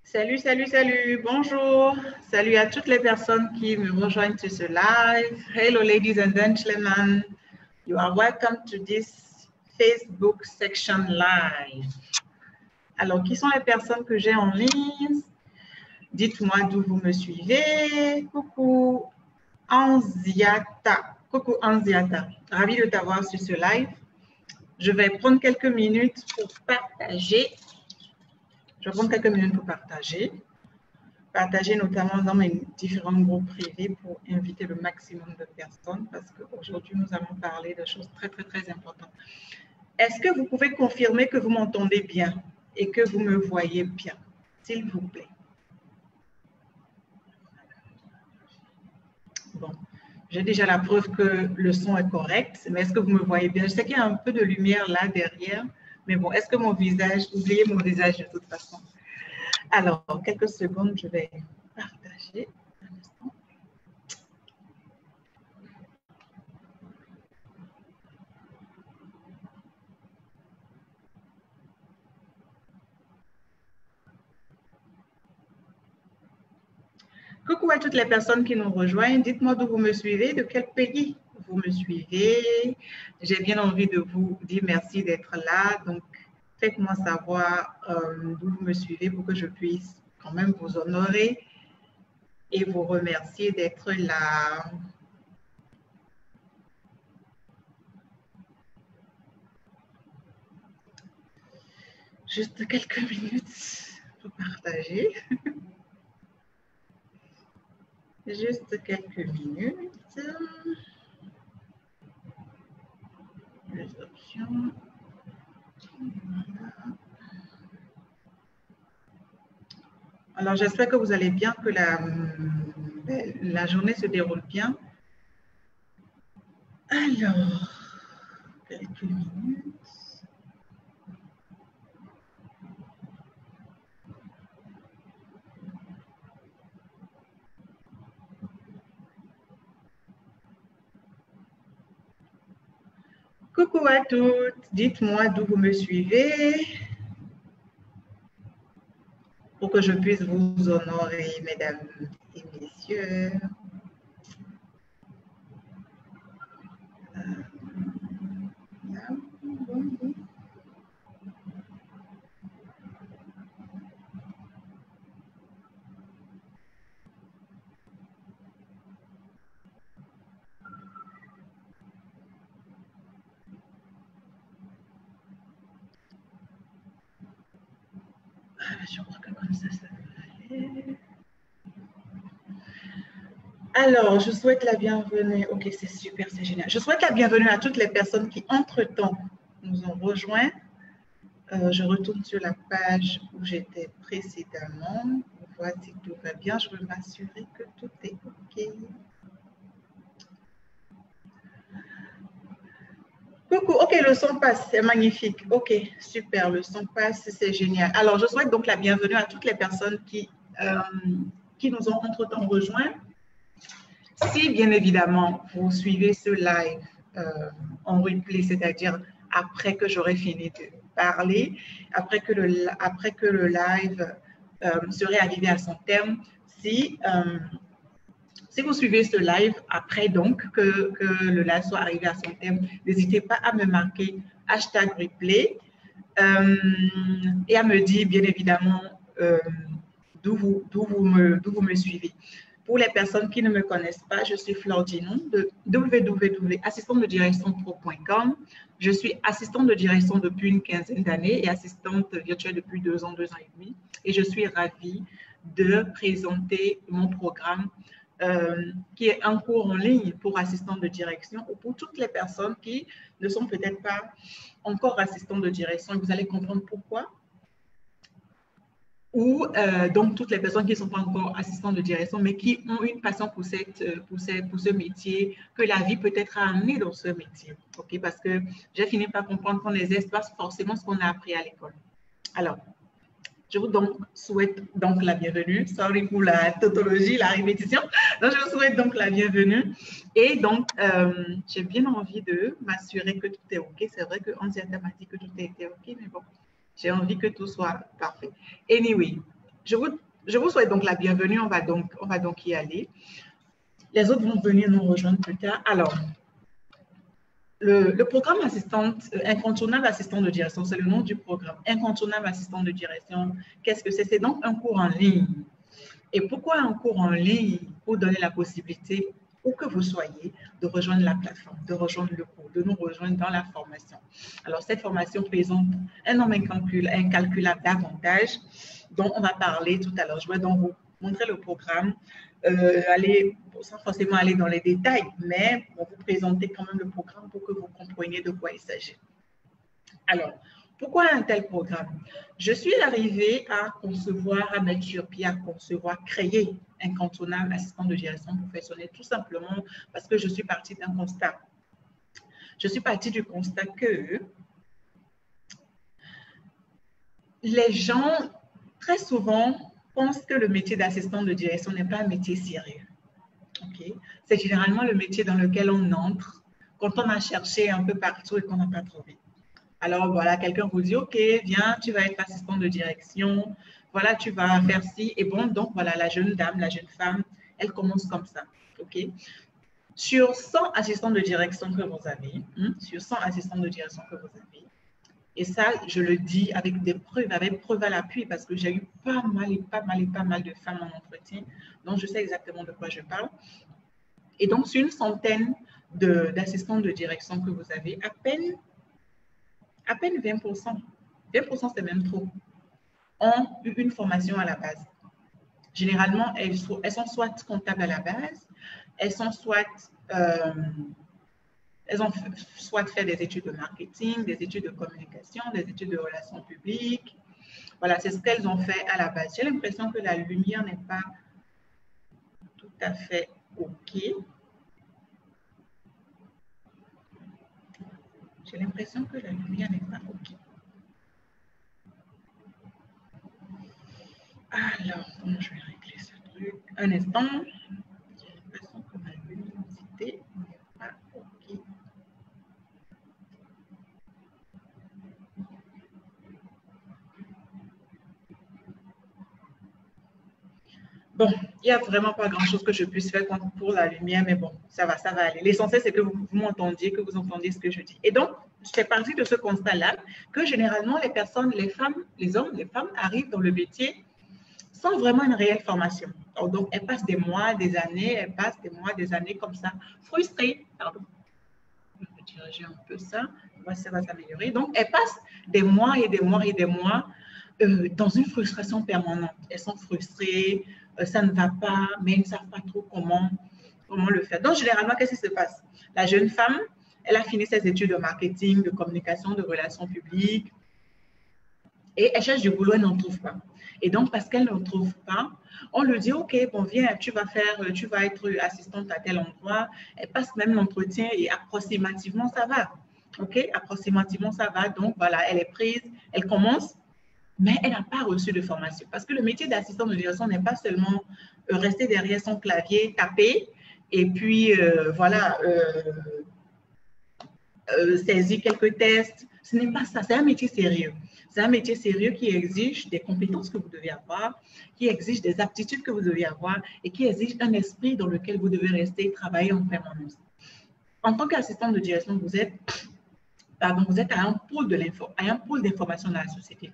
Salut, salut, salut, bonjour. Salut à toutes les personnes qui me rejoignent sur ce live. Hello, ladies and gentlemen. You are welcome to this Facebook section live. Alors, qui sont les personnes que j'ai en ligne? Dites-moi d'où vous me suivez. Coucou, Anziata. Coucou, Anziata. Ravi de t'avoir sur ce live. Je vais prendre quelques minutes pour partager. Partager notamment dans mes différents groupes privés pour inviter le maximum de personnes parce qu'aujourd'hui, nous allons parler de choses très, très, très importantes. Est-ce que vous pouvez confirmer que vous m'entendez bien et que vous me voyez bien, s'il vous plaît? Bon, j'ai déjà la preuve que le son est correct, mais est-ce que vous me voyez bien? Je sais qu'il y a un peu de lumière là derrière, mais bon, est-ce que mon visage, oubliez mon visage de toute façon. Alors, quelques secondes, je vais partager un instant. Coucou à toutes les personnes qui nous rejoignent. Dites-moi d'où vous me suivez, de quel pays vous me suivez. J'ai bien envie de vous dire merci d'être là. Donc, faites-moi savoir d'où vous me suivez pour que je puisse quand même vous honorer et vous remercier d'être là. Juste quelques minutes pour partager. Juste quelques minutes. Les options. Voilà. Alors, j'espère que vous allez bien, que la journée se déroule bien. Alors, quelques minutes. Coucou à toutes, dites-moi d'où vous me suivez pour que je puisse vous honorer, mesdames et messieurs. Je crois que comme ça fait. Alors, je souhaite la bienvenue. Ok, c'est super, c'est génial. Je souhaite la bienvenue à toutes les personnes qui, entre-temps, nous ont rejoints. Je retourne sur la page où j'étais précédemment pour voir si tout va bien. Je veux m'assurer que tout est OK. Coucou, OK, le son passe, c'est magnifique. OK, super, le son passe, c'est génial. Alors, je souhaite donc la bienvenue à toutes les personnes qui nous ont entre-temps rejoints. Si, bien évidemment, vous suivez ce live en replay, c'est-à-dire après que j'aurai fini de parler, après que le live serait arrivé à son terme, si vous suivez ce live après donc que le live soit arrivé à son terme, n'hésitez pas à me marquer #replay et à me dire bien évidemment d'où vous me suivez. Pour les personnes qui ne me connaissent pas, je suis Flore Dinon de www.assistantededirectionpro.com. Je suis assistante de direction depuis une quinzaine d'années et assistante virtuelle depuis 2 ans et demi. Et je suis ravie de présenter mon programme qui est un cours en ligne pour assistants de direction ou pour toutes les personnes qui ne sont peut-être pas encore assistantes de direction. Et vous allez comprendre pourquoi. Ou donc toutes les personnes qui ne sont pas encore assistantes de direction, mais qui ont une passion pour ce métier, que la vie peut-être a amené dans ce métier. Okay? Parce que j'ai fini par comprendre qu'on n'exerce pas forcément ce qu'on a appris à l'école. Alors, je vous souhaite donc la bienvenue. Sorry pour la tautologie, la répétition. Donc, je vous souhaite donc la bienvenue. Et donc, j'ai bien envie de m'assurer que tout est OK. C'est vrai qu'Anziata m'a dit que tout était OK, mais bon, j'ai envie que tout soit parfait. Anyway, je vous souhaite donc la bienvenue. On va donc y aller. Les autres vont venir nous rejoindre plus tard. Alors, le programme incontournable assistant de direction, c'est le nom du programme. Incontournable assistant de direction, qu'est-ce que c'est? C'est donc un cours en ligne. Et pourquoi un cours en ligne? Pour donner la possibilité, où que vous soyez, de rejoindre la plateforme, de rejoindre le cours, de nous rejoindre dans la formation. Alors, cette formation présente un nombre incalculable d'avantages dont on va parler tout à l'heure. Je vais donc vous montrer le programme, sans forcément aller dans les détails, mais on vous présenter quand même le programme pour que vous compreniez de quoi il s'agit. Alors, pourquoi un tel programme? Je suis arrivée à concevoir, à mettre sur pied, à concevoir, créer Incontournable assistant de direction professionnelle, tout simplement parce que je suis partie d'un constat. Je suis partie du constat que les gens, très souvent, pensent que le métier d'assistant de direction n'est pas un métier sérieux. Okay? C'est généralement le métier dans lequel on entre quand on a cherché un peu partout et qu'on n'a pas trouvé. Alors, voilà, quelqu'un vous dit, OK, viens, tu vas être assistant de direction. Voilà, tu vas faire ci. Et bon, donc, voilà, la jeune dame, la jeune femme, elle commence comme ça. OK? Sur 100 assistants de direction que vous avez, sur 100 assistants de direction que vous avez, et ça, je le dis avec des preuves, avec preuve à l'appui, parce que j'ai eu pas mal de femmes en entretien, donc je sais exactement de quoi je parle. Et donc, sur une centaine d'assistants de direction que vous avez, à peine 20%, 20% c'est même trop, ont eu une formation à la base. Généralement, elles sont soit comptables à la base, elles ont soit fait des études de marketing, des études de communication, des études de relations publiques. Voilà, c'est ce qu'elles ont fait à la base. J'ai l'impression que la lumière n'est pas tout à fait OK. J'ai l'impression que la lumière n'est pas OK. Alors, comment je vais régler ce truc? Un instant. J'ai l'impression que ma luminosité n'est pas OK. Bon, il n'y a vraiment pas grand-chose que je puisse faire pour la lumière, mais bon, ça va aller. L'essentiel, c'est que vous m'entendiez, que vous entendiez ce que je dis. Et donc, je fais partie de ce constat-là, que généralement, les personnes, les femmes, les hommes, les femmes arrivent dans le métier sans vraiment une réelle formation. Donc, elles passent des mois, des années, comme ça, frustrées. Pardon. Je vais diriger un peu ça. Ça va s'améliorer. Donc, elles passent des mois et des mois et des mois dans une frustration permanente. Elles sont frustrées, ça ne va pas, mais elles ne savent pas trop comment le faire. Donc, généralement, qu'est-ce qui se passe? La jeune femme, elle a fini ses études de marketing, de communication, de relations publiques, et elle cherche du boulot, elle n'en trouve pas. Et donc, parce qu'elle n'en trouve pas, on lui dit, OK, bon, viens, tu vas être assistante à tel endroit. Elle passe même l'entretien et approximativement, ça va. OK, approximativement, ça va. Donc, voilà, elle est prise, elle commence, mais elle n'a pas reçu de formation. Parce que le métier d'assistant de direction n'est pas seulement rester derrière son clavier, taper, et puis, saisir quelques tests. Ce n'est pas ça, c'est un métier sérieux. C'est un métier sérieux qui exige des compétences que vous devez avoir, qui exige des aptitudes que vous devez avoir et qui exige un esprit dans lequel vous devez rester et travailler en permanence. En tant qu'assistant de direction, vous êtes à un pôle d'information dans la société.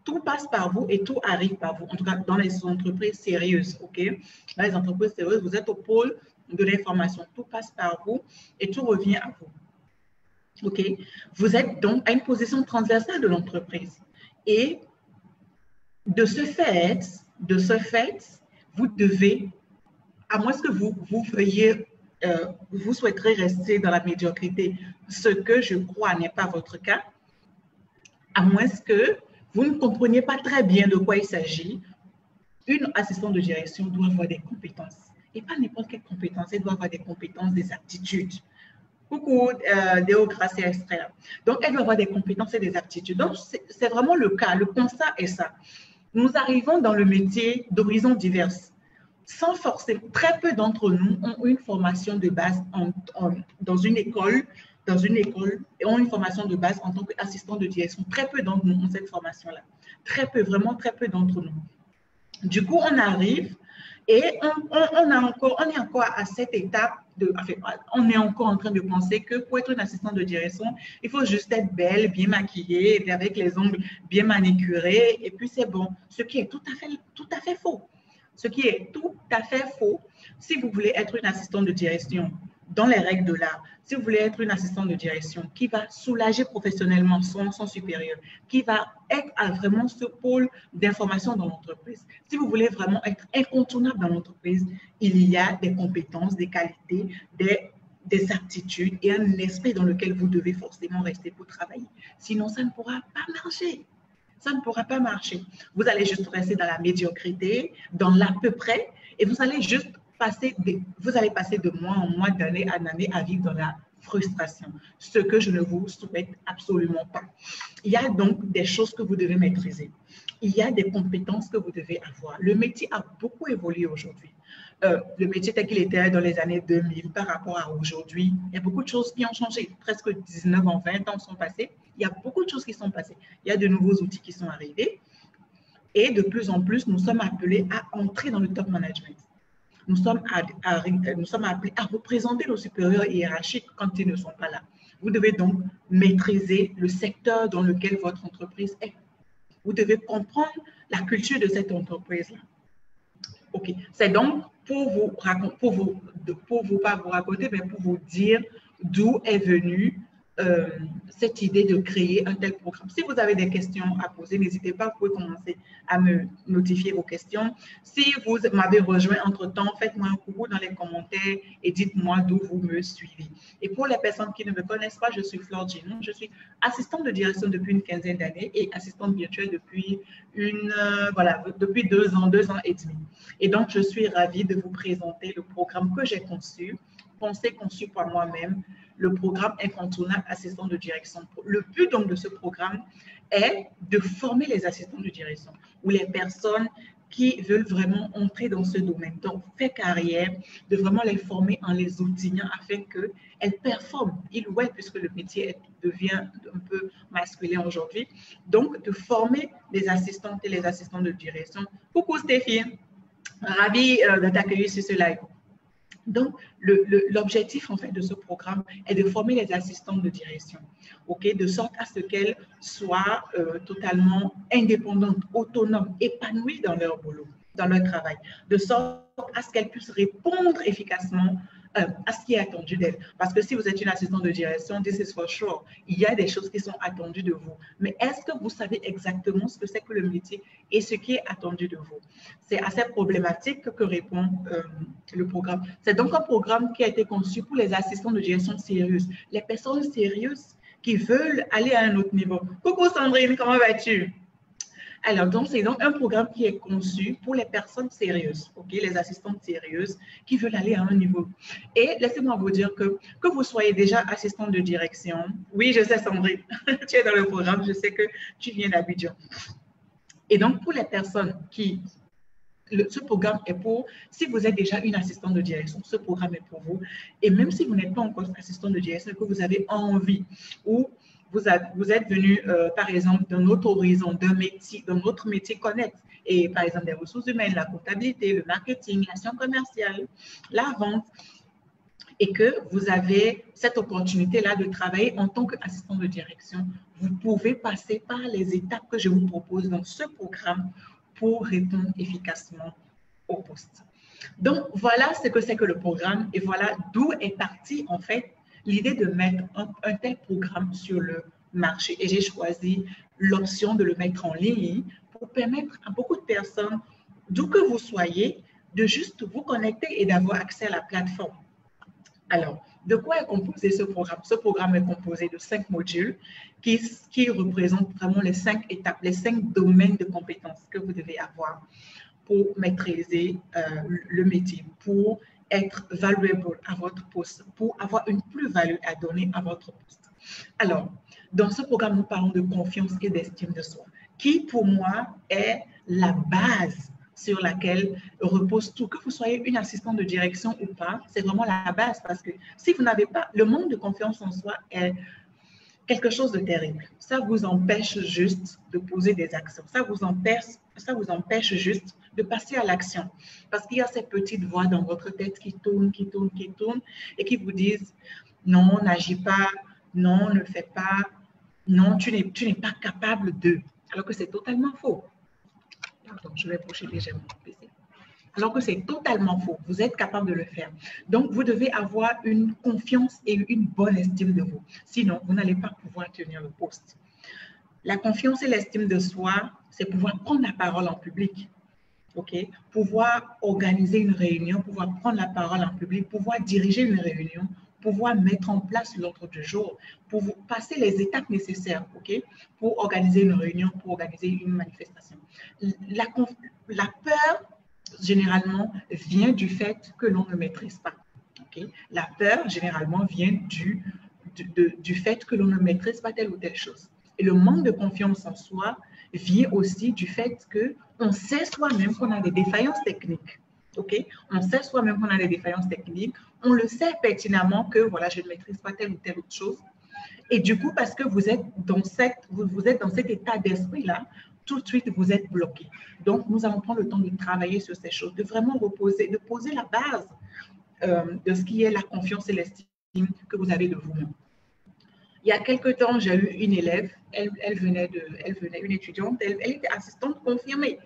Tout passe par vous et tout arrive par vous, en tout cas dans les entreprises sérieuses. OK? Dans les entreprises sérieuses, vous êtes au pôle de l'information. Tout passe par vous et tout revient à vous. OK? Vous êtes donc à une position transversale de l'entreprise. Et de ce fait, vous devez, à moins que vous souhaiterez rester dans la médiocrité, ce que je crois n'est pas votre cas, à moins que vous ne compreniez pas très bien de quoi il s'agit, une assistante de direction doit avoir des compétences. Et pas n'importe quelle compétence, elle doit avoir des compétences, des aptitudes. Coucou, Déo Gracia Extra. Donc, elle doit avoir des compétences et des aptitudes. Donc, c'est vraiment le cas. Le constat est ça. Nous arrivons dans le métier d'horizons diverses. Sans forcer, très peu d'entre nous ont une formation de base dans une école, et ont une formation de base en tant qu'assistant de direction. Très peu d'entre nous ont cette formation-là. Très peu, vraiment très peu d'entre nous. Du coup, on arrive et on est encore à cette étape enfin, on est encore en train de penser que pour être une assistante de direction, il faut juste être belle, bien maquillée, et avec les ongles bien manicurés, et puis c'est bon. Ce qui est tout à fait faux. Ce qui est tout à fait faux. Si vous voulez être une assistante de direction dans les règles de l'art, si vous voulez être une assistante de direction qui va soulager professionnellement son supérieur, qui va être à vraiment ce pôle d'information dans l'entreprise, si vous voulez vraiment être incontournable dans l'entreprise, il y a des compétences, des qualités, des aptitudes et un esprit dans lequel vous devez forcément rester pour travailler. Sinon, ça ne pourra pas marcher. Ça ne pourra pas marcher. Vous allez juste rester dans la médiocrité, dans l'à peu près, et vous allez juste passer de mois en mois, d'année en année à vivre dans la frustration, ce que je ne vous souhaite absolument pas. Il y a donc des choses que vous devez maîtriser. Il y a des compétences que vous devez avoir. Le métier a beaucoup évolué aujourd'hui. Le métier tel qu'il était dans les années 2000 par rapport à aujourd'hui, il y a beaucoup de choses qui ont changé. Presque 19 ans, 20 ans sont passés. Il y a beaucoup de choses qui sont passées. Il y a de nouveaux outils qui sont arrivés. Et de plus en plus, nous sommes appelés à entrer dans le top management. Nous sommes appelés à représenter nos supérieurs hiérarchiques quand ils ne sont pas là. Vous devez donc maîtriser le secteur dans lequel votre entreprise est. Vous devez comprendre la culture de cette entreprise-là. OK. C'est donc pour vous pas vous raconter, mais pour vous dire d'où est venue cette idée de créer un tel programme. Si vous avez des questions à poser, n'hésitez pas, vous pouvez commencer à me notifier vos questions. Si vous m'avez rejoint entre-temps, faites-moi un coucou dans les commentaires et dites-moi d'où vous me suivez. Et pour les personnes qui ne me connaissent pas, je suis Flore Ginon, je suis assistante de direction depuis une quinzaine d'années et assistante virtuelle depuis depuis 2 ans et demi. Et donc, je suis ravie de vous présenter le programme que j'ai conçu par moi-même, le programme incontournable assistant de direction. Le but donc de ce programme est de former les assistants de direction ou les personnes qui veulent vraiment entrer dans ce domaine, donc faire carrière, de vraiment les former en les outillant afin qu'elles performent, ils ou elles, puisque le métier devient un peu masculin aujourd'hui. Donc, de former les assistantes et les assistants de direction. Coucou Stéphie, ravie de t'accueillir sur ce live. Donc, l'objectif en fait de ce programme est de former les assistantes de direction, de sorte à ce qu'elles soient totalement indépendantes, autonomes, épanouies dans leur boulot, dans leur travail, de sorte à ce qu'elles puissent répondre efficacement à ce qui est attendu d'elles. Parce que si vous êtes une assistante de direction, this is for sure, il y a des choses qui sont attendues de vous. Mais est-ce que vous savez exactement ce que c'est que le métier et ce qui est attendu de vous? C'est à cette problématique que répond le programme. C'est donc un programme qui a été conçu pour les assistants de direction sérieuses, les personnes sérieuses qui veulent aller à un autre niveau. Coucou Sandrine, comment vas-tu? Alors, donc, c'est donc un programme qui est conçu pour les personnes sérieuses, les assistantes sérieuses qui veulent aller à un niveau. Et laissez-moi vous dire que vous soyez déjà assistante de direction, oui, je sais Sandrine, tu es dans le programme, je sais que tu viens d'Abidjan. Et donc, pour les personnes ce programme est pour, si vous êtes déjà une assistante de direction, ce programme est pour vous. Et même si vous n'êtes pas encore assistante de direction, que vous avez envie ou vous êtes venu, par exemple, d'un autre horizon, d'un autre métier connexe, et par exemple des ressources humaines, la comptabilité, le marketing, l'action commerciale, la vente, et que vous avez cette opportunité-là de travailler en tant qu'assistant de direction, vous pouvez passer par les étapes que je vous propose dans ce programme pour répondre efficacement au poste. Donc, voilà ce que c'est que le programme et voilà d'où est partie, en fait, l'idée de mettre un tel programme sur le marché. Et j'ai choisi l'option de le mettre en ligne pour permettre à beaucoup de personnes, d'où que vous soyez, de juste vous connecter et d'avoir accès à la plateforme. Alors, de quoi est composé ce programme? Ce programme est composé de 5 modules qui représentent vraiment les 5 étapes, les 5 domaines de compétences que vous devez avoir pour maîtriser le métier, pour être valuable à votre poste, pour avoir une plus-value à donner à votre poste. Alors, dans ce programme, nous parlons de confiance et d'estime de soi, qui pour moi est la base sur laquelle repose tout. Que vous soyez une assistante de direction ou pas, c'est vraiment la base parce que si vous n'avez pas, le manque de confiance en soi est quelque chose de terrible. Ça vous empêche juste de poser des actions. Ça vous empêche juste de passer à l'action. Parce qu'il y a ces petites voix dans votre tête qui tournent, qui tournent, qui tournent et qui vous disent non, n'agis pas, non, ne fais pas, non, tu n'es pas capable de. Alors que c'est totalement faux. Pardon, je vais bouger légèrement mon PC. Alors que c'est totalement faux. Vous êtes capable de le faire. Donc, vous devez avoir une confiance et une bonne estime de vous. Sinon, vous n'allez pas pouvoir tenir le poste. La confiance et l'estime de soi, c'est pouvoir prendre la parole en public. Okay? Pouvoir organiser une réunion, pouvoir prendre la parole en public, pouvoir diriger une réunion, pouvoir mettre en place l'ordre du jour, pour passer les étapes nécessaires, okay? Pour organiser une réunion, pour organiser une manifestation. La peur, généralement, vient du fait que l'on ne maîtrise pas. Okay? La peur, généralement, vient du fait que l'on ne maîtrise pas telle ou telle chose. Et le manque de confiance en soi vient aussi du fait qu'on sait soi-même qu'on a des défaillances techniques. Okay? On sait soi-même qu'on a des défaillances techniques. On le sait pertinemment que voilà, je ne maîtrise pas telle ou telle autre chose. Et du coup, parce que vous êtes dans cet état d'esprit-là, tout de suite, vous êtes bloqué. Donc, nous allons prendre le temps de travailler sur ces choses, de vraiment de poser la base de ce qui est la confiance et l'estime que vous avez de vous-même. Il y a quelque temps, j'ai eu une élève, elle venait, une étudiante, elle était assistante confirmée.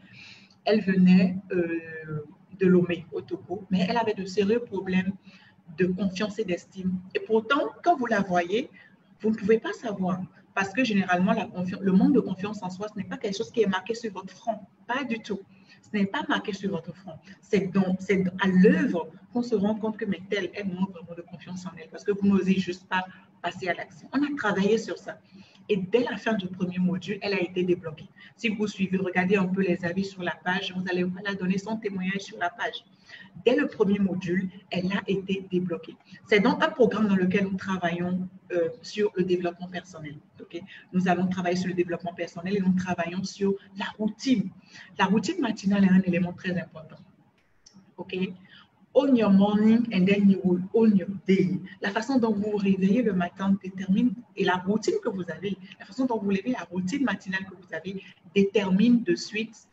Elle venait de Lomé, au Togo, mais elle avait de sérieux problèmes de confiance et d'estime. Et pourtant, quand vous la voyez, vous ne pouvez pas savoir. Parce que généralement, le manque de confiance en soi, ce n'est pas quelque chose qui est marqué sur votre front. Pas du tout. Ce n'est pas marqué sur votre front. C'est à l'œuvre qu'on se rend compte que mais telle, elle manque vraiment de confiance en elle. Parce que vous n'osez juste pas passer à l'action. On a travaillé sur ça. Et dès la fin du premier module, elle a été débloquée. Si vous suivez, regardez un peu les avis sur la page, vous allez la donner son témoignage sur la page. Dès le premier module, elle a été débloquée. C'est donc un programme dans lequel nous travaillons sur le développement personnel. Okay? Nous allons travailler sur le développement personnel et nous travaillons sur la routine. La routine matinale est un élément très important. Okay? Own your morning and then you will own your day. La façon dont vous vous réveillez le matin détermine, et la routine que vous avez, la façon dont vous levez, la routine matinale que vous avez détermine de suite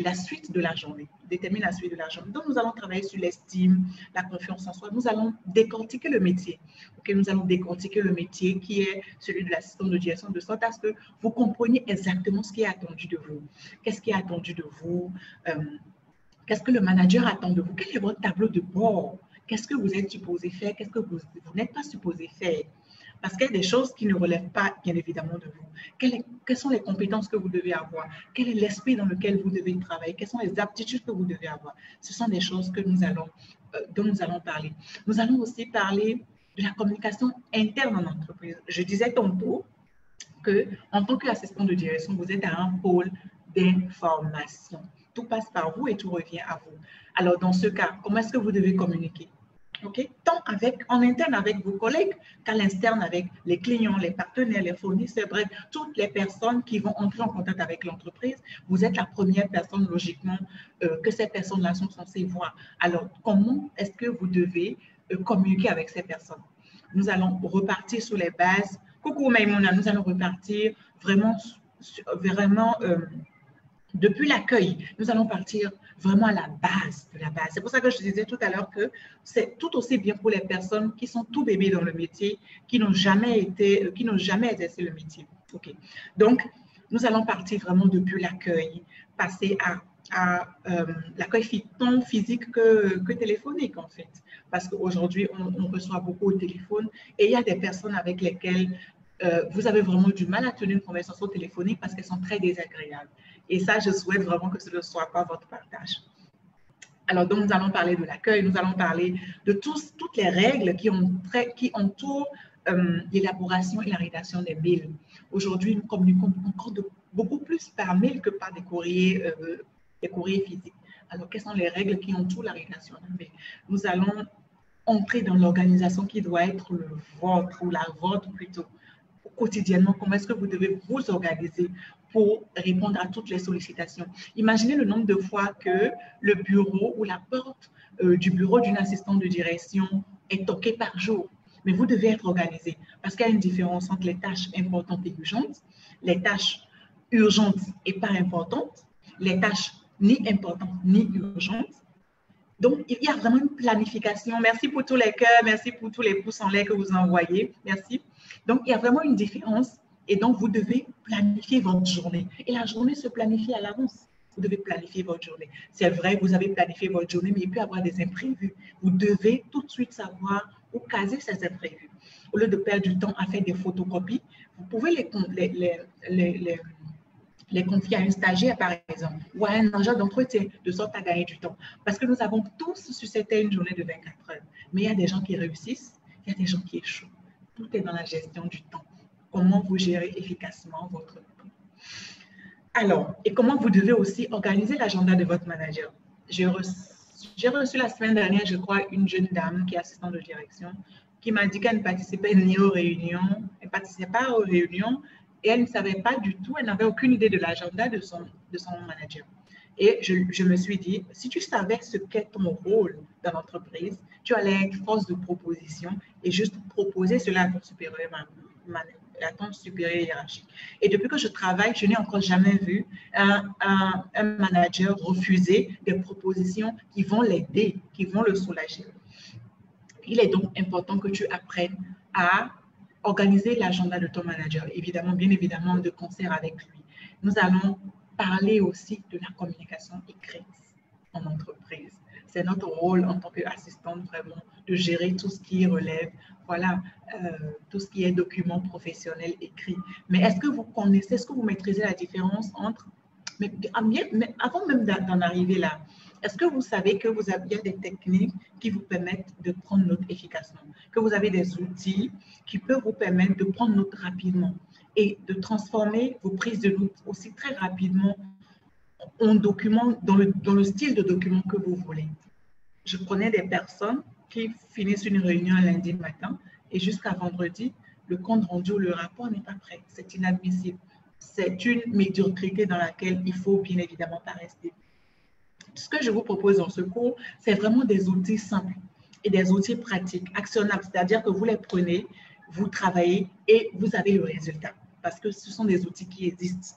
la suite de la journée. Détermine la suite de la journée. Donc, nous allons travailler sur l'estime, la confiance en soi. Nous allons décortiquer le métier. Okay? Nous allons décortiquer le métier qui est celui de l'assistant de direction, de sorte à ce que vous compreniez exactement ce qui est attendu de vous. Qu'est-ce qui est attendu de vous? Qu'est-ce que le manager attend de vous? Quel est votre tableau de bord? Qu'est-ce que vous êtes supposé faire? Qu'est-ce que vous n'êtes pas supposé faire? Parce qu'il y a des choses qui ne relèvent pas, bien évidemment, de vous. Quelles sont les compétences que vous devez avoir? Quel est l'esprit dans lequel vous devez travailler? Quelles sont les aptitudes que vous devez avoir? Ce sont des choses que dont nous allons parler. Nous allons aussi parler de la communication interne en entreprise. Je disais tantôt qu'en tant qu'assistant de direction, vous êtes à un pôle d'information. Tout passe par vous et tout revient à vous. Alors, dans ce cas, comment est-ce que vous devez communiquer? Okay? Tant en interne avec vos collègues qu'à l'externe avec les clients, les partenaires, les fournisseurs, bref, toutes les personnes qui vont entrer en contact avec l'entreprise. Vous êtes la première personne, logiquement, que ces personnes-là sont censées voir. Alors, comment est-ce que vous devez communiquer avec ces personnes? Nous allons repartir sur les bases. Coucou Maïmouna, nous allons repartir vraiment depuis l'accueil, nous allons partir vraiment à la base de la base. C'est pour ça que je disais tout à l'heure que c'est tout aussi bien pour les personnes qui sont tout bébés dans le métier, qui n'ont jamais exercé le métier. Okay. Donc, nous allons partir vraiment depuis l'accueil, passer à l'accueil tant physique que téléphonique, en fait. Parce qu'aujourd'hui, on reçoit beaucoup au téléphone et il y a des personnes avec lesquelles vous avez vraiment du mal à tenir une conversation téléphonique parce qu'elles sont très désagréables. Et ça, je souhaite vraiment que ce ne soit pas votre partage. Alors, donc, nous allons parler de l'accueil, nous allons parler de toutes les règles qui entourent l'élaboration et la rédaction des mails. Aujourd'hui, nous communiquons encore beaucoup plus par mail que par des courriers physiques. Alors, quelles sont les règles qui entourent la rédaction d'un mail? Nous allons entrer dans l'organisation qui doit être le vôtre ou la vôtre plutôt. Quotidiennement, comment est-ce que vous devez vous organiser pour répondre à toutes les sollicitations. Imaginez le nombre de fois que le bureau ou la porte du bureau d'une assistante de direction est toquée par jour. Mais vous devez être organisé parce qu'il y a une différence entre les tâches importantes et urgentes, les tâches urgentes et pas importantes, les tâches ni importantes ni urgentes. Donc, il y a vraiment une planification. Merci pour tous les cœurs, merci pour tous les pouces en l'air que vous envoyez. Merci. Donc, il y a vraiment une différence et donc, vous devez planifier votre journée. Et la journée se planifie à l'avance. Vous devez planifier votre journée. C'est vrai, vous avez planifié votre journée, mais il peut y avoir des imprévus. Vous devez tout de suite savoir où caser ces imprévus. Au lieu de perdre du temps à faire des photocopies, vous pouvez les confier à une stagiaire, par exemple, ou à un agent d'entretien, de sorte à gagner du temps. Parce que nous avons tous sur cette une journée de 24 heures. Mais il y a des gens qui réussissent, il y a des gens qui échouent. Tout est dans la gestion du temps. Comment vous gérez efficacement votre temps. Alors, et comment vous devez aussi organiser l'agenda de votre manager. J'ai reçu la semaine dernière, je crois, une jeune dame qui est assistante de direction, qui m'a dit qu'elle ne participait ni aux réunions, elle ne participait pas aux réunions, et elle ne savait pas du tout, elle n'avait aucune idée de l'agenda de son manager. Et je me suis dit, si tu savais ce qu'est ton rôle dans l'entreprise, tu allais être force de proposition et juste proposer cela à ton supérieur hiérarchique. Et depuis que je travaille, je n'ai encore jamais vu un manager refuser des propositions qui vont l'aider, qui vont le soulager. Il est donc important que tu apprennes à organiser l'agenda de ton manager, évidemment, bien évidemment, de concert avec lui. Nous allons parler aussi de la communication écrite en entreprise. C'est notre rôle en tant qu'assistante vraiment de gérer tout ce qui relève, voilà, tout ce qui est document professionnel écrit. Mais est-ce que vous connaissez, est-ce que vous maîtrisez la différence entre, mais avant même d'en arriver là, est-ce que vous savez que il y a des techniques qui vous permettent de prendre note efficacement, que vous avez des outils qui peuvent vous permettre de prendre note rapidement et de transformer vos prises de notes aussi très rapidement en document, dans le style de document que vous voulez. Je connais des personnes qui finissent une réunion un lundi matin et jusqu'à vendredi, le compte rendu ou le rapport n'est pas prêt. C'est inadmissible. C'est une médiocrité dans laquelle il faut bien évidemment pas rester. Ce que je vous propose dans ce cours, c'est vraiment des outils simples et des outils pratiques, actionnables, c'est-à-dire que vous les prenez, vous travaillez et vous avez le résultat parce que ce sont des outils qui existent.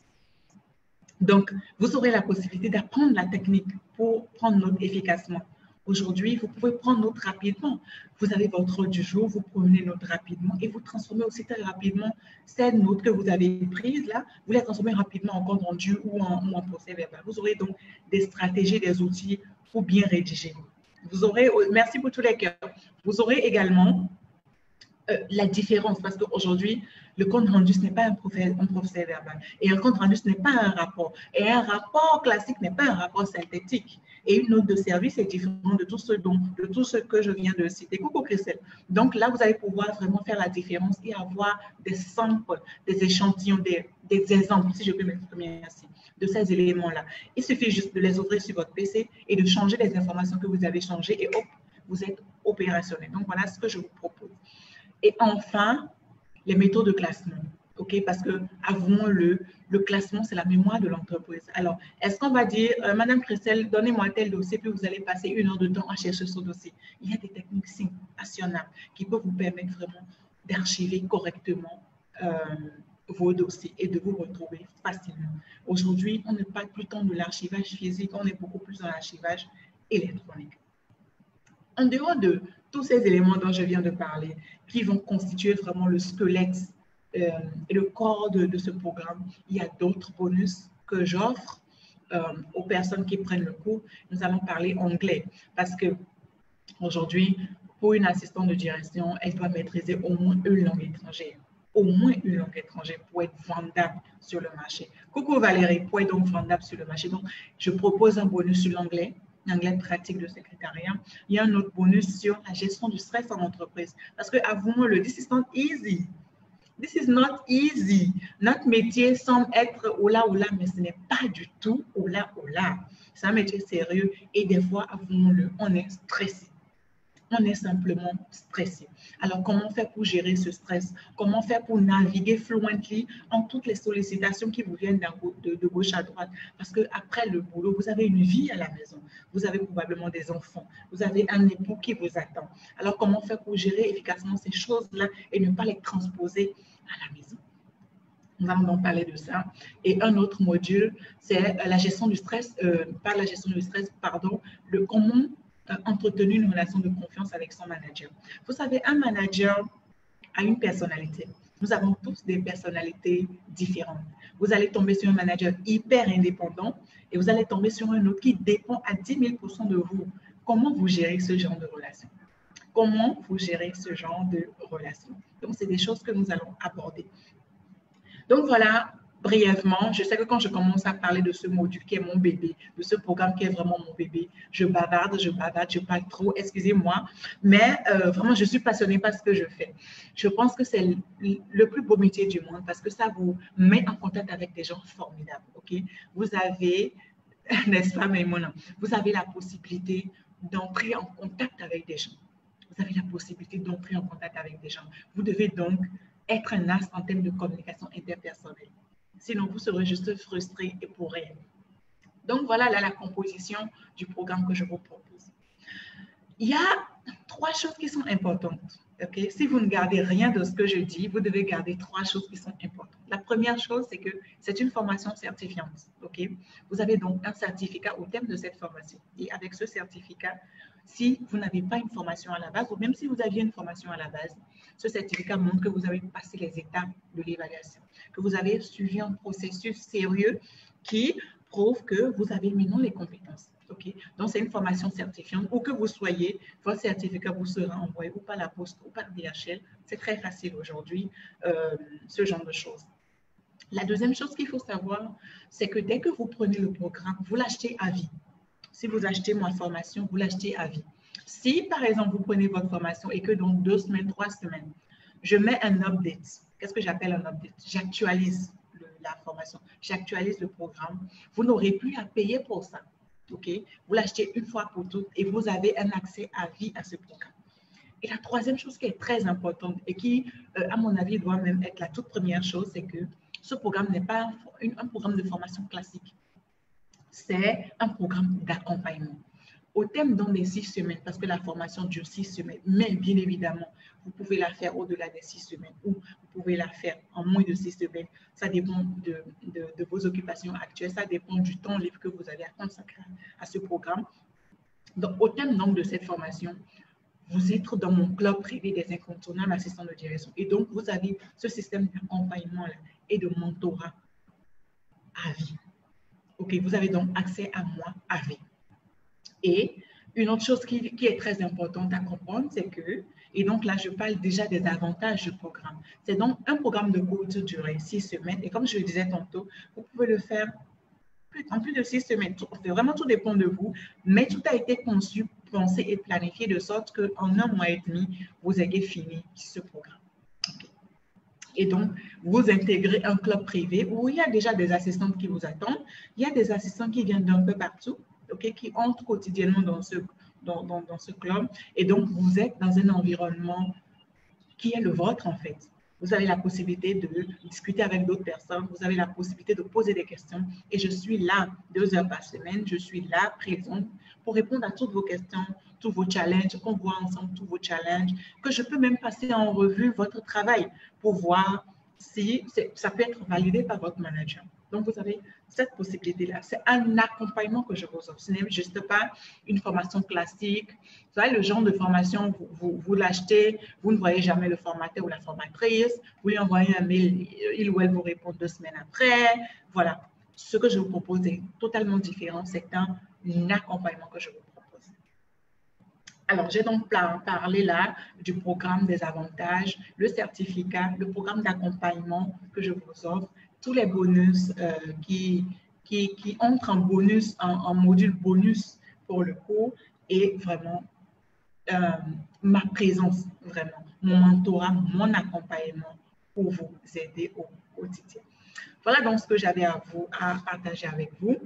Donc, vous aurez la possibilité d'apprendre la technique pour prendre note efficacement. Aujourd'hui, vous pouvez prendre note rapidement. Vous avez votre ordre du jour, vous prenez note rapidement et vous transformez aussi très rapidement ces notes que vous avez prises là, vous les transformez rapidement en compte rendu ou en procès verbal. Vous aurez donc des stratégies, des outils pour bien rédiger. Vous aurez, merci pour tous les cœurs. Vous aurez également la différence, parce qu'aujourd'hui, le compte rendu, ce n'est pas un procès verbal. Et un compte rendu, ce n'est pas un rapport. Et un rapport classique n'est pas un rapport synthétique. Et une note de service est différente de tout ce que je viens de citer. Coucou Christelle. Donc là, vous allez pouvoir vraiment faire la différence et avoir des samples, des échantillons, des exemples, si je peux m'exprimer ainsi, de ces éléments-là. Il suffit juste de les ouvrir sur votre PC et de changer les informations que vous avez changées et hop, vous êtes opérationnel. Donc voilà ce que je vous propose. Et enfin, les méthodes de classement. OK? Parce que, avouons-le, le classement, c'est la mémoire de l'entreprise. Alors, est-ce qu'on va dire, Madame Christelle, donnez-moi tel dossier, puis vous allez passer 1 heure de temps à chercher ce dossier. Il y a des techniques actionnables qui peuvent vous permettre vraiment d'archiver correctement vos dossiers et de vous retrouver facilement. Aujourd'hui, on ne parle plus tant de l'archivage physique, on est beaucoup plus dans l'archivage électronique. En dehors de tous ces éléments dont je viens de parler, qui vont constituer vraiment le squelette et le corps de ce programme, il y a d'autres bonus que j'offre aux personnes qui prennent le cours. Nous allons parler anglais parce que aujourd'hui, pour une assistante de direction, elle doit maîtriser au moins une langue étrangère. Au moins une langue étrangère pour être vendable sur le marché. Coucou Valérie, pour être donc vendable sur le marché. Donc, je propose un bonus sur l'anglais pratique de secrétariat. Il y a un autre bonus sur la gestion du stress en entreprise. Parce que, avouons-le, this is not easy. This is not easy. Notre métier semble être oula, mais ce n'est pas du tout oula. C'est un métier sérieux et des fois, avouons-le, on est stressé. on est simplement stressé. Alors, comment faire pour gérer ce stress? Comment faire pour naviguer fluently en toutes les sollicitations qui vous viennent de gauche à droite? Parce qu'après le boulot, vous avez une vie à la maison. Vous avez probablement des enfants. Vous avez un époux qui vous attend. Alors, comment faire pour gérer efficacement ces choses-là et ne pas les transposer à la maison? Nous allons donc parler de ça. Et un autre module, c'est la gestion du stress, pas la gestion du stress, pardon, le comment entretenir une relation de confiance avec son manager. Vous savez, un manager a une personnalité. Nous avons tous des personnalités différentes. Vous allez tomber sur un manager hyper indépendant et vous allez tomber sur un autre qui dépend à 10 000% de vous. Comment vous gérez ce genre de relation? Comment vous gérez ce genre de relation? Donc, c'est des choses que nous allons aborder. Donc, voilà, brièvement, je sais que quand je commence à parler de ce module qui est mon bébé, de ce programme qui est vraiment mon bébé, je bavarde, je parle trop, excusez-moi, mais vraiment, je suis passionnée par ce que je fais. Je pense que c'est le plus beau métier du monde parce que ça vous met en contact avec des gens formidables, ok? Vous avez, n'est-ce pas, Maïmona, vous avez la possibilité d'entrer en contact avec des gens. Vous avez la possibilité d'entrer en contact avec des gens. Vous devez donc être un as en termes de communication interpersonnelle. Sinon, vous serez juste frustré et pour rien. Donc, voilà là, la composition du programme que je vous propose. Il y a 3 choses qui sont importantes. Okay? Si vous ne gardez rien de ce que je dis, vous devez garder 3 choses qui sont importantes. La première chose, c'est que c'est une formation certifiante. Okay? Vous avez donc un certificat au thème de cette formation. Et avec ce certificat, si vous n'avez pas une formation à la base, ou même si vous aviez une formation à la base, ce certificat montre que vous avez passé les étapes de l'évaluation, que vous avez suivi un processus sérieux qui prouve que vous avez maintenant les compétences. Okay? Donc, c'est une formation certifiante. Où que vous soyez, votre certificat vous sera envoyé ou par la poste ou par DHL. C'est très facile aujourd'hui, ce genre de choses. La deuxième chose qu'il faut savoir, c'est que dès que vous prenez le programme, vous l'achetez à vie. Si vous achetez ma formation, vous l'achetez à vie. Si, par exemple, vous prenez votre formation et que dans 2 semaines, 3 semaines, je mets un update. Qu'est-ce que j'appelle un update? J'actualise la formation, j'actualise le programme. Vous n'aurez plus à payer pour ça. Okay? Vous l'achetez une fois pour toutes et vous avez un accès à vie à ce programme. Et la troisième chose qui est très importante et qui, à mon avis, doit même être la toute première chose, c'est que ce programme n'est pas un programme de formation classique. C'est un programme d'accompagnement. Au thème dans les 6 semaines, parce que la formation dure 6 semaines, mais bien évidemment, vous pouvez la faire au-delà des 6 semaines ou vous pouvez la faire en moins de 6 semaines. Ça dépend de vos occupations actuelles, ça dépend du temps libre que vous avez à consacrer à ce programme. Donc, au thème donc, de cette formation, vous êtes dans mon club privé des incontournables assistants de direction. Et donc, vous avez ce système d'accompagnement et de mentorat à vie. OK, vous avez donc accès à moi à vie. Et une autre chose qui est très importante à comprendre, c'est que, et donc là, je parle déjà des avantages du programme. C'est donc un programme de courte durée, 6 semaines. Et comme je le disais tantôt, vous pouvez le faire en plus de 6 semaines. Vraiment, tout dépend de vous, mais tout a été conçu, pensé et planifié de sorte qu'en 1 mois et demi, vous ayez fini ce programme. Okay. Et donc, vous intégrez un club privé où il y a déjà des assistantes qui vous attendent. Il y a des assistants qui viennent d'un peu partout, okay, qui entrent quotidiennement dans ce club. Et donc, vous êtes dans un environnement qui est le vôtre, en fait. Vous avez la possibilité de discuter avec d'autres personnes. Vous avez la possibilité de poser des questions. Et je suis là 2 heures par semaine. Je suis là, présente, pour répondre à toutes vos questions, tous vos challenges, qu'on voit ensemble tous vos challenges, que je peux même passer en revue votre travail pour voir si ça peut être validé par votre manager. Donc, vous avez cette possibilité-là. C'est un accompagnement que je vous offre. Ce n'est juste pas une formation classique. Vous savez, le genre de formation, vous l'achetez, vous ne voyez jamais le formateur ou la formatrice, vous lui envoyez un mail, il ou elle vous répond 2 semaines après. Voilà. Ce que je vous propose est totalement différent. C'est un accompagnement que je vous propose. Alors, j'ai donc parlé là du programme des avantages, le certificat, le programme d'accompagnement que je vous offre, tous les bonus qui entrent en bonus, en module bonus pour le cours et vraiment ma présence, vraiment, mon mentorat, mon accompagnement pour vous aider au quotidien. Voilà donc ce que j'avais à partager avec vous.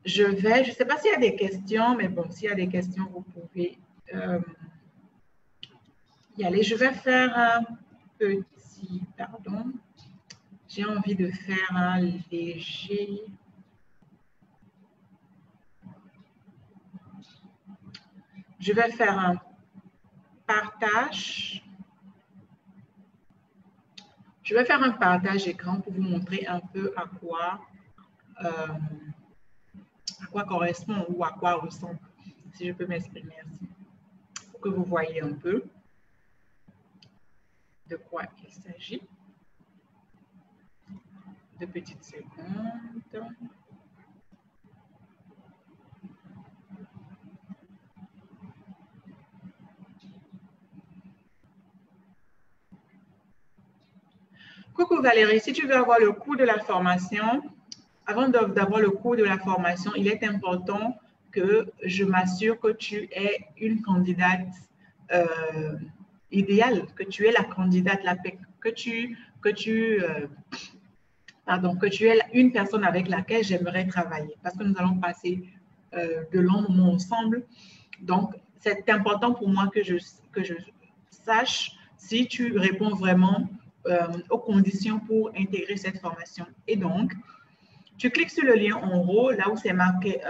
Je ne sais pas s'il y a des questions, mais bon, s'il y a des questions, vous pouvez y aller. Je vais faire un petit, pardon, j'ai envie de faire un léger. Je vais faire un partage. Je vais faire un partage écran pour vous montrer un peu à quoi correspond ou à quoi ressemble, si je peux m'exprimer ainsi, pour que vous voyez un peu de quoi il s'agit. 2 petites secondes. Coucou Valérie, si tu veux avoir le coût de la formation, avant d'avoir le coût de la formation, il est important que je m'assure que tu es une candidate idéale, que tu es la candidate, que tu es une personne avec laquelle j'aimerais travailler parce que nous allons passer de longs moments ensemble. Donc, c'est important pour moi que je sache si tu réponds vraiment aux conditions pour intégrer cette formation. Et donc, tu cliques sur le lien en haut, là où c'est marqué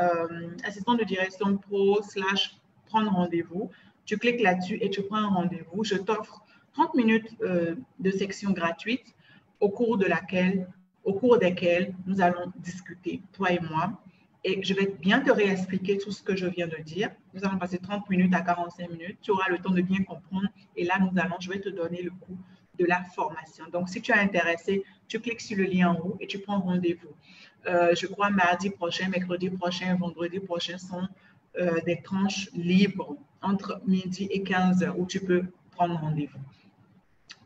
assistant de direction pro / prendre rendez-vous. Tu cliques là-dessus et tu prends un rendez-vous. Je t'offre 30 minutes de section gratuite au cours desquelles nous allons discuter, toi et moi. Et je vais bien te réexpliquer tout ce que je viens de dire. Nous allons passer 30 minutes à 45 minutes. Tu auras le temps de bien comprendre. Et là, je vais te donner le coût de la formation. Donc, si tu es intéressé, tu cliques sur le lien en haut et tu prends rendez-vous. Je crois mardi prochain, mercredi prochain, vendredi prochain sont des tranches libres entre midi et 15h où tu peux prendre rendez-vous.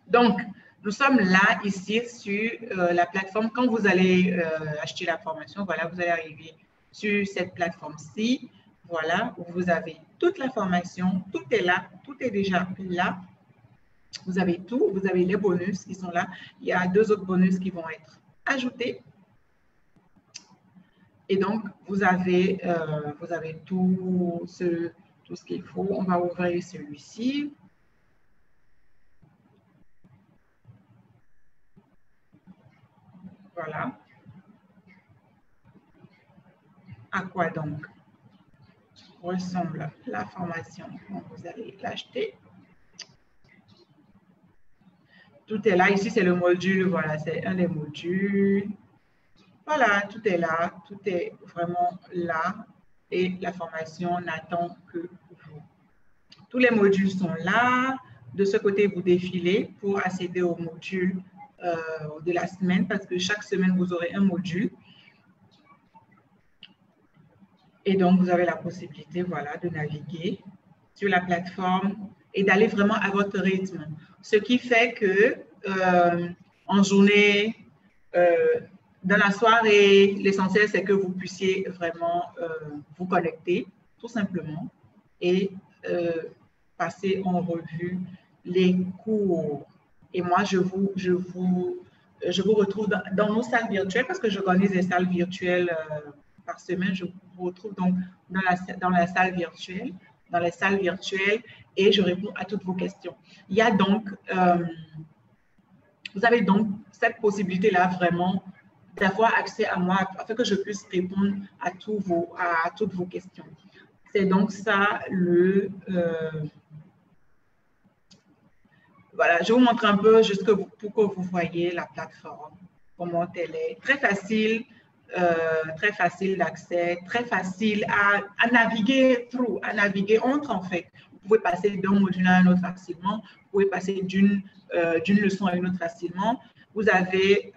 Donc, nous sommes là, ici, sur la plateforme. Quand vous allez acheter la formation, voilà, vous allez arriver sur cette plateforme-ci. Voilà, où vous avez toute la formation. Tout est là, tout est déjà là. Vous avez tout, vous avez les bonus qui sont là. Il y a 2 autres bonus qui vont être ajoutés. Et donc, vous avez tout ce qu'il faut. On va ouvrir celui-ci. Voilà. À quoi donc ressemble la formation quand vous allez l'acheter? Tout est là. Ici, c'est le module. Voilà, c'est un des modules. Voilà, tout est là. Tout est vraiment là. Et la formation n'attend que vous. Tous les modules sont là. De ce côté, vous défilez pour accéder au module de la semaine parce que chaque semaine, vous aurez un module. Et donc, vous avez la possibilité, voilà, de naviguer sur la plateforme et d'aller vraiment à votre rythme. Ce qui fait que en journée, dans la soirée, l'essentiel, c'est que vous puissiez vraiment vous connecter, tout simplement, et passer en revue les cours. Et moi, je vous retrouve dans nos salles virtuelles parce que j'organise des salles virtuelles par semaine. Je vous retrouve donc dans la salle virtuelle, dans les salles virtuelles et je réponds à toutes vos questions. Il y a donc, vous avez donc cette possibilité-là vraiment d'avoir accès à moi afin que je puisse répondre à toutes vos questions. C'est donc ça le... voilà, je vous montre un peu juste pour que vous voyez la plateforme, comment elle est. Très facile d'accès, très facile à naviguer à naviguer entre en fait. Vous pouvez passer d'un module à un autre facilement, vous pouvez passer d'une leçon à une autre facilement. Vous avez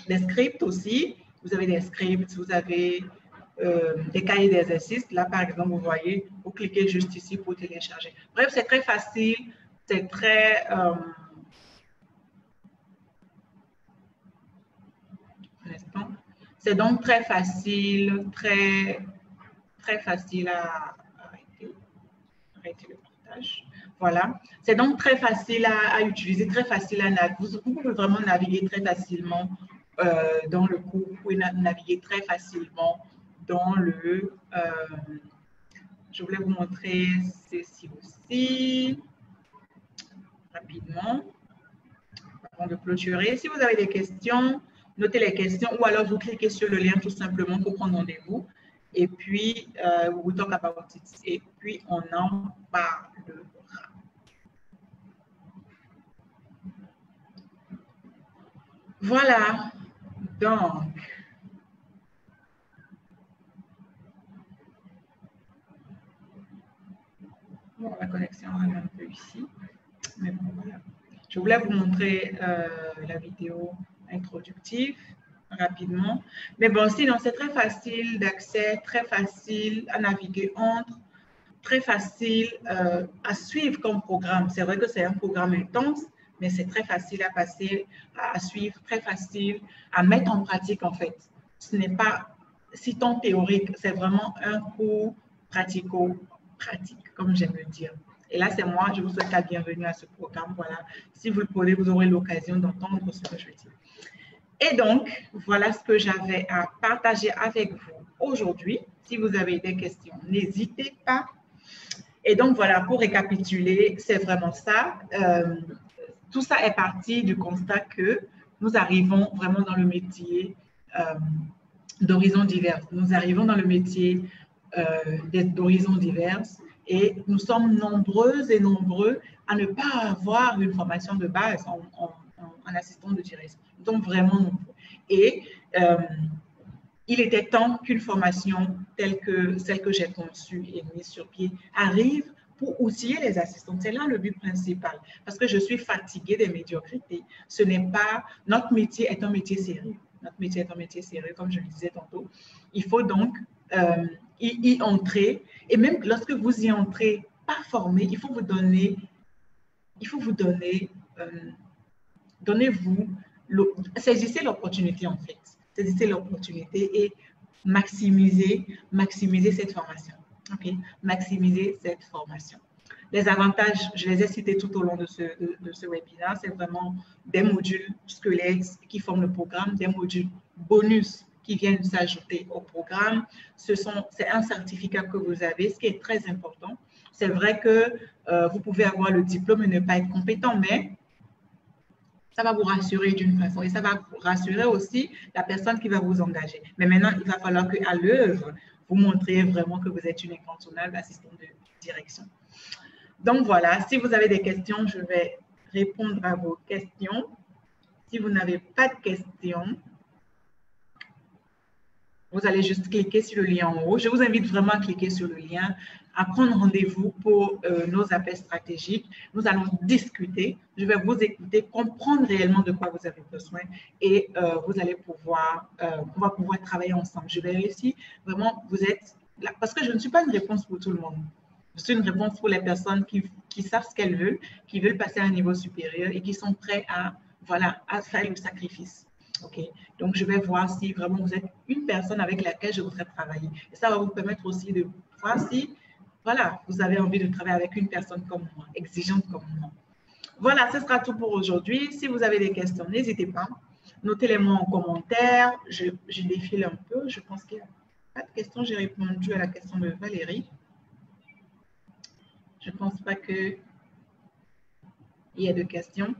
des scripts aussi, vous avez des scripts, vous avez des cahiers d'exercices. Là, par exemple, vous voyez, vous cliquez juste ici pour télécharger. Bref, c'est très facile, c'est très... c'est donc très facile, très facile à arrêter le partage. Voilà. C'est donc très facile à utiliser, très facile à naviguer. Vous pouvez vraiment naviguer très facilement dans le cours. Vous pouvez naviguer très facilement dans le... je voulais vous montrer ceci aussi, rapidement, avant de clôturer. Si vous avez des questions, notez les questions ou alors vous cliquez sur le lien tout simplement pour prendre rendez-vous. Et puis, we talk about it. Et puis, on en parlera. Voilà. Donc, bon, la connexion est un peu ici. Mais bon, voilà. Je voulais vous montrer la vidéo introductive rapidement. Mais bon, sinon, c'est très facile d'accès, très facile à naviguer entre, très facile à suivre comme programme. C'est vrai que c'est un programme intense, mais c'est très facile à passer, à suivre, très facile à mettre en pratique en fait. Ce n'est pas si tant théorique, c'est vraiment un cours pratico-pratique, comme j'aime le dire. Et là, c'est moi, je vous souhaite la bienvenue à ce programme. Voilà, si vous le prenez, vous aurez l'occasion d'entendre ce que je dis. Et donc, voilà ce que j'avais à partager avec vous aujourd'hui. Si vous avez des questions, n'hésitez pas. Et donc, voilà, pour récapituler, c'est vraiment ça. Tout ça est parti du constat que nous arrivons vraiment dans le métier d'horizons divers. Nous arrivons dans le métier d'horizons divers et nous sommes nombreuses et nombreux à ne pas avoir une formation de base en assistant de direction. Donc, vraiment nombreux. Et il était temps qu'une formation telle que celle que j'ai conçue et mise sur pied arrive pour outiller les assistants. C'est là le but principal, parce que je suis fatiguée des médiocrités. Ce n'est pas... Notre métier est un métier sérieux. Notre métier est un métier sérieux, comme je le disais tantôt. Il faut donc y entrer. Et même lorsque vous y entrez pas formé, il faut vous donner... Donnez-vous... Saisissez l'opportunité, en fait. Saisissez l'opportunité et maximiser cette formation. OK? Maximiser cette formation. Les avantages, je les ai cités tout au long de ce webinaire, c'est vraiment des modules squelettes qui forment le programme, des modules bonus qui viennent s'ajouter au programme. C'est un certificat que vous avez, ce qui est très important. C'est vrai que vous pouvez avoir le diplôme et ne pas être compétent, mais ça va vous rassurer d'une façon et ça va rassurer aussi la personne qui va vous engager. Mais maintenant, il va falloir qu'à l'œuvre, vous montriez vraiment que vous êtes une incontournable assistante de direction. Donc voilà, si vous avez des questions, je vais répondre à vos questions. Si vous n'avez pas de questions, vous allez juste cliquer sur le lien en haut. Je vous invite vraiment à cliquer sur le lien, à prendre rendez-vous pour nos appels stratégiques. Nous allons discuter. Je vais vous écouter, comprendre réellement de quoi vous avez besoin et vous allez pouvoir, on va pouvoir travailler ensemble. Je vais réussir. Vraiment, vous êtes là parce que je ne suis pas une réponse pour tout le monde. Je suis une réponse pour les personnes qui savent ce qu'elles veulent, qui veulent passer à un niveau supérieur et qui sont prêts à, voilà, à faire le sacrifice. OK. Donc, je vais voir si vraiment vous êtes une personne avec laquelle je voudrais travailler. Et ça va vous permettre aussi de voir si, voilà, vous avez envie de travailler avec une personne comme moi, exigeante comme moi. Voilà, ce sera tout pour aujourd'hui. Si vous avez des questions, n'hésitez pas. Notez-les-moi en commentaire. Je défile un peu. Je pense qu'il n'y a pas de questions. J'ai répondu à la question de Valérie. Je ne pense pas qu'il y ait de questions.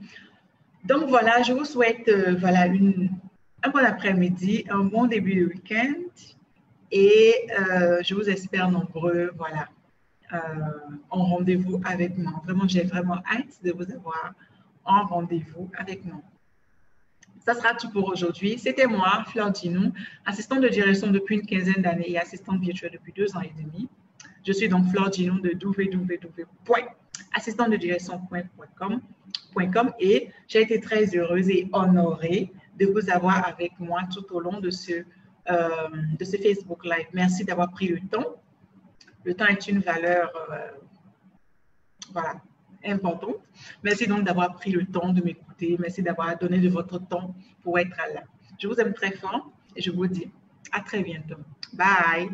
Donc, voilà, je vous souhaite voilà, un bon après-midi, un bon début de week-end et je vous espère nombreux voilà, en rendez-vous avec moi. Vraiment, j'ai vraiment hâte de vous avoir en rendez-vous avec moi. Ça sera tout pour aujourd'hui. C'était moi, Fleur Djinou, assistante de direction depuis une quinzaine d'années et assistante virtuelle depuis 2 ans et demi. Je suis donc Fleur Djinou de www.assistantededirection.com et j'ai été très heureuse et honorée de vous avoir avec moi tout au long de ce Facebook Live. Merci d'avoir pris le temps. Le temps est une valeur voilà, importante. Merci donc d'avoir pris le temps de m'écouter. Merci d'avoir donné de votre temps pour être là. Je vous aime très fort et je vous dis à très bientôt. Bye!